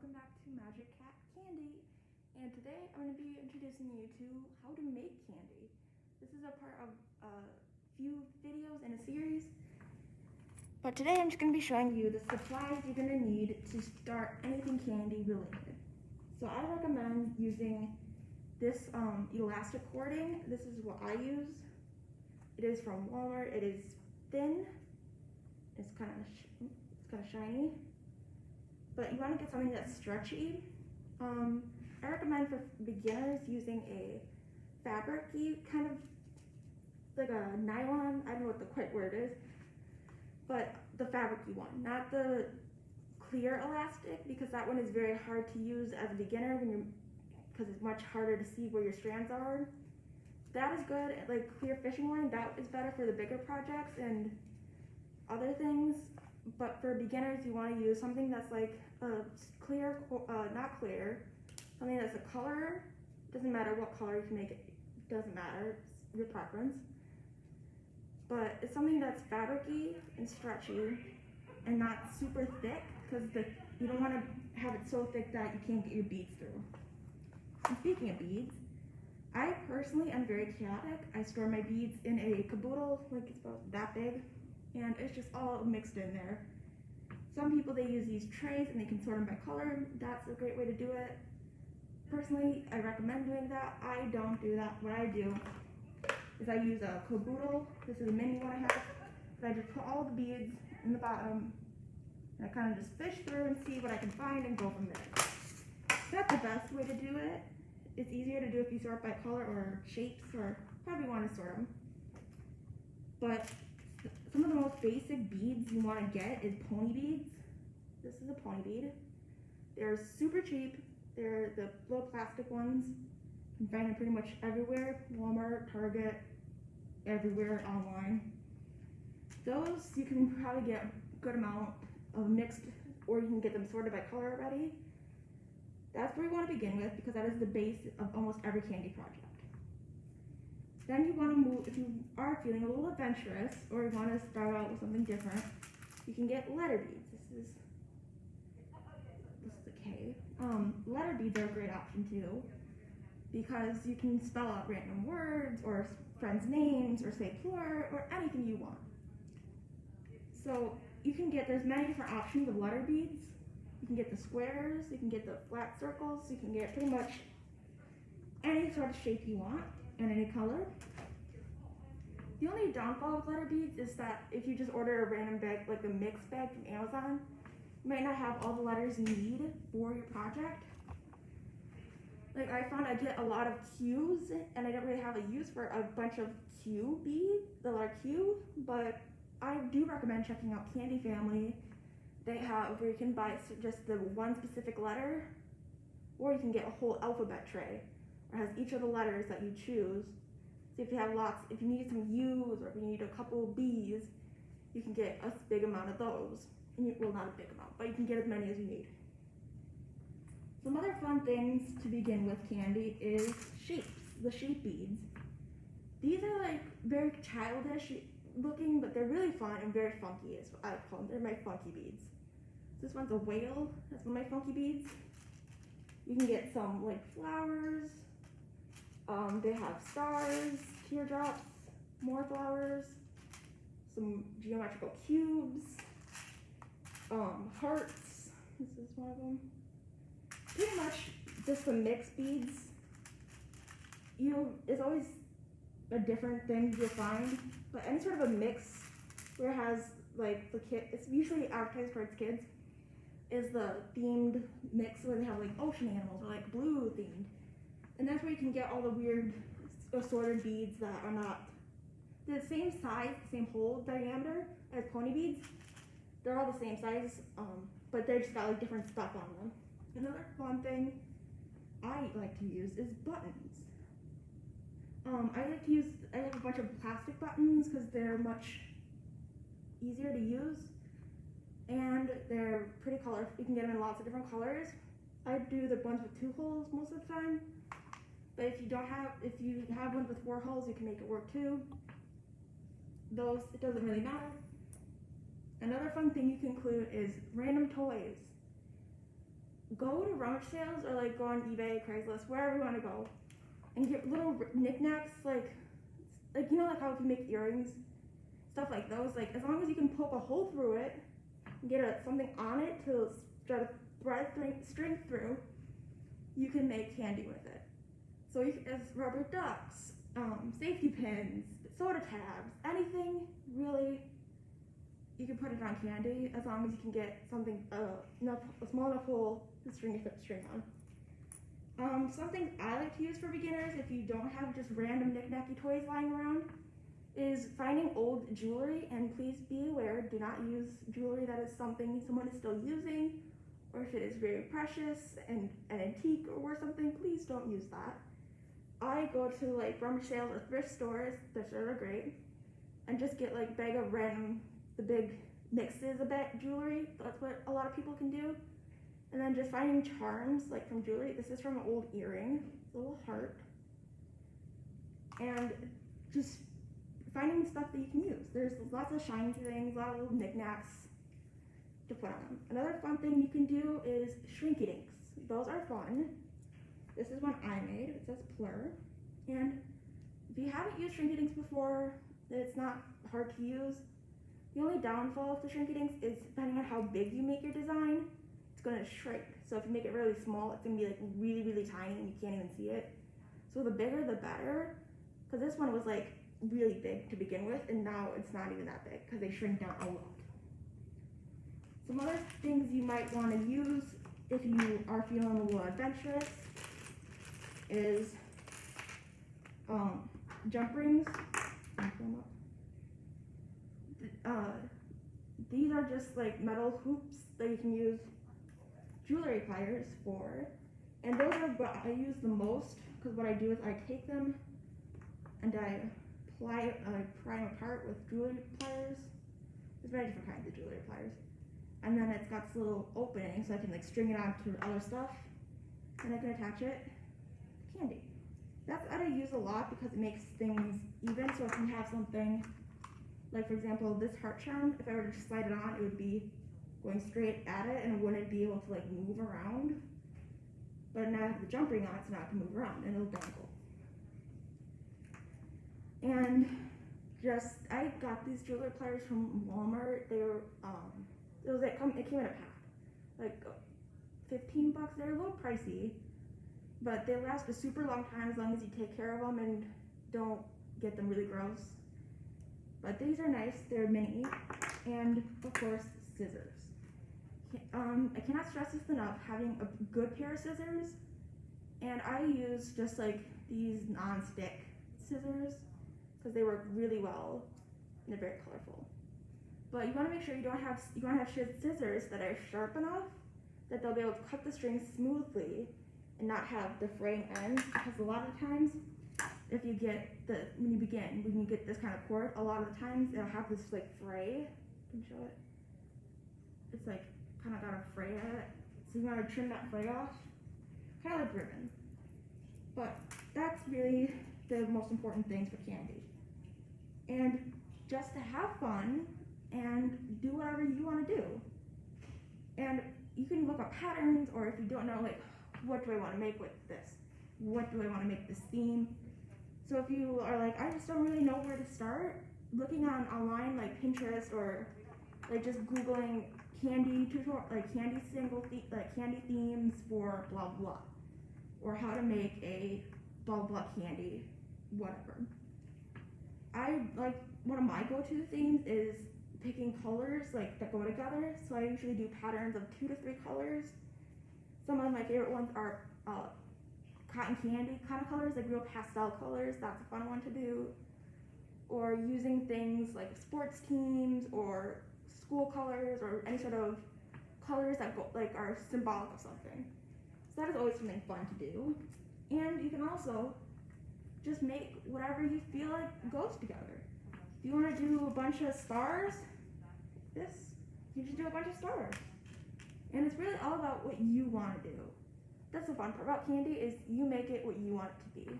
welcome back to Magic Cat Candy. And today I'm going to be introducing you to how to make candy. This is a part of a few videos in a series. But today I'm just going to be showing you the supplies you're going to need to start anything candy related. So I recommend using this elastic cording. This is what I use. It is from Walmart. It is thin. It's kind of shiny. But you want to get something that's stretchy. I recommend for beginners using a fabric-y, kind of like a nylon, I don't know what the quite word is, but the fabric-y one, not the clear elastic, because that one is very hard to use as a beginner because it's much harder to see where your strands are. That is good, like clear fishing line, that is better for the bigger projects and other things. But for beginners, you want to use something that's like clear, not clear, something that's a color. Doesn't matter what color you can make it, doesn't matter, it's your preference. But it's something that's fabric-y and stretchy and not super thick, because you don't want to have it so thick that you can't get your beads through. And speaking of beads, I personally am very chaotic. I store my beads in a caboodle, like it's about that big, and it's just all mixed in there. Some people, they use these trays and they can sort them by color. That's a great way to do it. Personally, I recommend doing that. I don't do that. What I do is I use a caboodle. This is a mini one I have. But I just put all the beads in the bottom, and I kind of just fish through and see what I can find and go from there. That's the best way to do it. It's easier to do if you sort by color or shapes, or however you want to sort them. But some of the most basic beads you want to get is pony beads. This is a pony bead. They're super cheap. They're the little plastic ones. You can find them pretty much everywhere. Walmart, Target, everywhere online. Those you can probably get a good amount of mixed, or you can get them sorted by color already. That's where you want to begin with, because that is the base of almost every candy project. Then you want to move, if you are feeling a little adventurous, or you want to start out with something different, you can get letter beads. This is the K. Letter beads are a great option too, because you can spell out random words, or friends' names, or say plural, or anything you want. So you can get, there's many different options of letter beads. You can get the squares, you can get the flat circles, you can get pretty much any sort of shape you want and any color. The only downfall with letter beads is that if you just order a random bag, like a mixed bag from Amazon, you might not have all the letters you need for your project. Like I found I get a lot of Q's, and I don't really have a use for a bunch of Q beads, the letter Q, but I do recommend checking out Candy Family. They have where you can buy just the one specific letter, or you can get a whole alphabet tray. It has each of the letters that you choose. So if you have lots, if you need some U's, or if you need a couple of B's, you can get a big amount of those. Well, not a big amount, but you can get as many as you need. Some other fun things to begin with candy is shapes, the shape beads. These are like very childish looking, but they're really fun and very funky is what I call them. They're my funky beads. This one's a whale, that's one of my funky beads. You can get some like flowers. They have stars, teardrops, more flowers, some geometrical cubes, hearts. This is one of them. Pretty much just some mixed beads. It's always a different thing you'll find, but any sort of a mix where it has like the kid, it's usually advertised for its kids, is the themed mix where they have like ocean animals or like blue themed. And that's where you can get all the weird assorted beads that are not the same size, the same hole diameter as pony beads. They're all the same size, but they're just got like different stuff on them. Another fun thing I like to use is buttons. I have a bunch of plastic buttons because they're much easier to use, and they're pretty colorful. You can get them in lots of different colors. I do the ones with 2 holes most of the time, but if you have ones with 4 holes, you can make it work too. Those, it doesn't really matter. Another fun thing you can include is random toys. go to rummage sales or like go on eBay, Craigslist, wherever you want to go, and get little knickknacks like you know, like how if you make earrings, stuff like those, like as long as you can poke a hole through it and get something on it to try to thread string through, you can make candy with it. So as rubber ducks, safety pins, soda tabs, anything really, you can put it on candy as long as you can get something a small enough hole to string on. Some things I like to use for beginners, if you don't have just random knick-knacky toys lying around, is finding old jewelry, and please be aware, do not use jewelry that is something someone is still using, or if it is very precious and an antique or something, please don't use that. I go to like rummage sales or thrift stores, thrift stores are great, and just get like bag of random, the big mixes of jewelry, that's what a lot of people can do. And then just finding charms, like from jewelry. This is from an old earring, a little heart. And just finding stuff that you can use. There's lots of shiny things, a lot of little knickknacks to put on them. Another fun thing you can do is shrink dinks. Those are fun. This is one I made, it says Plur. And if you haven't used shrink dinks before, it's not hard to use. The only downfall of the shrink dinks is depending on how big you make your design, going to shrink. So if you make it really small, it's going to be like really, really tiny and you can't even see it. So the bigger the better, because this one was like really big to begin with, and now it's not even that big because they shrink down a lot. Some other things you might want to use if you are feeling a little adventurous is jump rings. These are just like metal hoops that you can use jewelry pliers for, and those are what I use the most, because what I do is I take them and I pry them apart with jewelry pliers. There's many different kinds of jewelry pliers, and then it's got this little opening so I can like string it onto other stuff, and I can attach it to candy. That's what I use a lot because it makes things even. So if you have something like, for example, this heart charm, if I were to just slide it on, it would be going straight at it and it wouldn't be able to like move around. But now I have the jump ring on it, so now I can move around and it'll dangle. And just, I got these jewelry pliers from Walmart. They were, it came in a pack, like 15 bucks. They're a little pricey, but they last a super long time as long as you take care of them and don't get them really gross. But these are nice, they're mini, and of course, scissors. I cannot stress this enough, having a good pair of scissors, and I use just like these non-stick scissors because they work really well and they're very colorful. But you want to make sure you want to have scissors that are sharp enough that they'll be able to cut the string smoothly and not have the fraying ends, because a lot of times if you get when you get this kind of cord, a lot of the times it'll have this like fray. Can you show it? It's like kind of got a fray at it, so you want to trim that fray off, kind of like ribbon. But that's really the most important things for candy. And just to have fun and do whatever you want to do. And you can look up patterns, or if you don't know, like, what do I want to make with this? What do I want to make this theme? So if you are like, I just don't really know where to start, looking online like Pinterest, or like just Googling candy tutorial, like candy candy themes for blah blah, or how to make a blah blah candy, whatever. I like, one of my go-to themes is picking colors like that go together. So I usually do patterns of 2 to 3 colors. Some of my favorite ones are cotton candy kind of colors, like real pastel colors. That's a fun one to do. Or using things like sports teams or school colors, or any sort of colors that go, like, are symbolic of something. So that is always something fun to do. And you can also just make whatever you feel like goes together. If you want to do a bunch of stars, you just do a bunch of stars. And it's really all about what you want to do. That's the fun part about candy, is you make it what you want it to be.